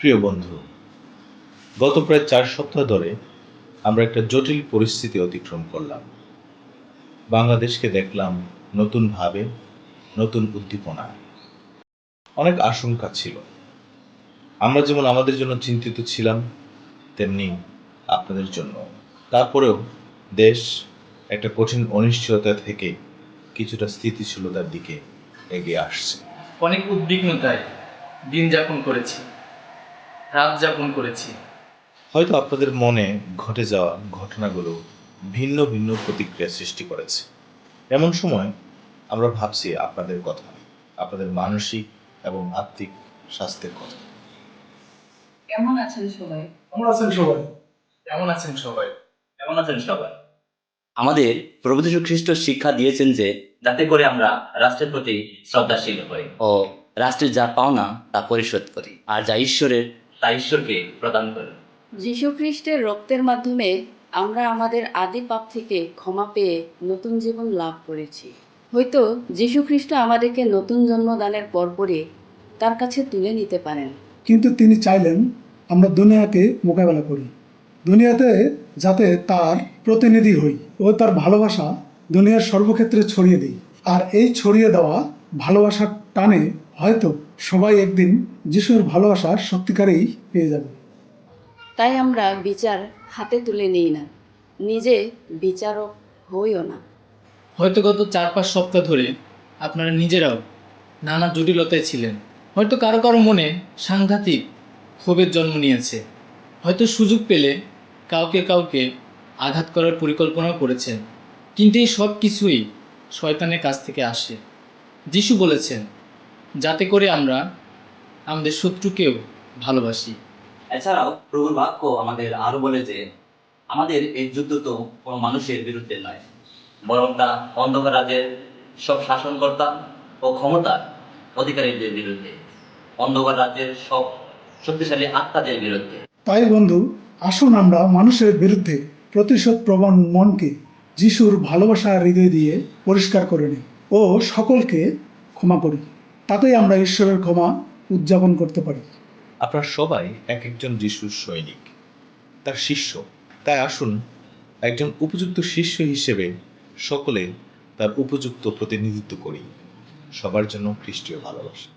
প্রিয় বন্ধু, গত প্রায় 4 সপ্তাহ ধরে আমরা একটা জটিল পরিস্থিতি অতিক্রম করলাম। বাংলাদেশকে দেখলাম নতুনভাবে, নতুন উদ্দীপনা। অনেক আশঙ্কা ছিল। আমরা যেমন আমাদের জন্য চিন্তিত ছিলাম, তেমনি আপনাদের জন্য। তারপরেও দেশ একটা কঠিন অনিশ্চয়তা থেকে কিছুটা স্থিতিশীলতার দিকে এগিয়ে আসছে। অনেক উদ্বিগ্নতায় দিন যাপন করেছি, রাত যাপন করেছি। হয়তো আপনাদের মনে ঘটে যাওয়া ঘটনাগুলো ভিন্ন ভিন্ন প্রতিক্রিয়া সৃষ্টি করেছে। এমন সময় আমরা ভাবছি আপনাদের কথা, আপনাদের মানসিক এবং আত্মিক স্বাস্থ্যের কথা। কেমন আছেন সবাই? কেমন আছেন সবাই? কেমন আছেন সবাই? কেমন আছেন সবাই? আমাদের প্রভু যীশু খ্রিস্ট শিক্ষা দিয়েছেন যে যাতে করে আমরা রাষ্ট্রের প্রতি শ্রদ্ধাশীল হই ও রাষ্ট্রের যা পাওনা তা পরিশোধ করি, আর যা ঈশ্বরের তা ঈশ্বরকে প্রদান করি। যীশু খ্রিস্টের রক্তের মাধ্যমে আমরা আমাদের আদি পাপ থেকে ক্ষমা পেয়ে নতুন জীবন লাভ করেছি। হয়তো যীশু খ্রিস্ট আমাদেরকে নতুন জন্মদানের পরপরই তার কাছে তুলে নিতে পারেন। কিন্তু তিনি চাইলেন আমরা দুনিয়াকে মোকাবেলা করি, দুনিয়াতে যাতে তার প্রতিনিধি হই ও তার ভালোবাসা দুনিয়ার সর্বক্ষেত্রে ছড়িয়ে দিই। আর এই ছড়িয়ে দেওয়া ভালোবাসার টানে হয়তো সবাই একদিন যিশুর ভালোবাসার সত্যিকারেই পেয়ে যাবে। তাই আমরা বিচার হাতে তুলে নিই না, নিজে বিচারক হইও না। হয়তো গত 4-5 সপ্তাহ ধরে আপনারা নিজেরাও নানা জটিলতায় ছিলেন। হয়তো কারো কারো মনে সাংঘাতিক ক্ষোভের জন্ম নিয়েছে। হয়তো সুযোগ পেলে কাউকে কাউকে আঘাত করার পরিকল্পনাও করেছেন। কিন্তু এই সব কিছুই শয়তানের কাছ থেকে আসে। যিশু বলেছেন যাতে করে আমরা আমাদের শত্রুকেও ভালোবাসি। এছাড়াও প্রভুর বাক্য আমাদের আরো বলে যে আমাদের এই যুদ্ধ তো কোনো মানুষের বিরুদ্ধে নয়, বরং তা অন্ধকার রাজ্যের সব শাসনকর্তা ও ক্ষমতার অধিকারীদের বিরুদ্ধে, অন্ধকার রাজ্যের সব শক্তিশালী আত্মাদের বিরুদ্ধে। তাই বন্ধু, আসুন আমরা মানুষের বিরুদ্ধে প্রতিশোধ প্রবণ মনকে যিশুর ভালোবাসার হৃদয় দিয়ে পরিষ্কার করে নিই ও সকলকে ক্ষমা করি। তাতেই আমরা ঈশ্বরের ক্ষমা উদযাপন করতে পারি। আপনারা সবাই এক একজন যিশুর সৈনিক, তার শিষ্য। তাই আসুন একজন উপযুক্ত শিষ্য হিসেবে সকলে তার উপযুক্ত প্রতিনিধিত্ব করি। সবার জন্য খ্রিস্টীয় ভালোবাসা।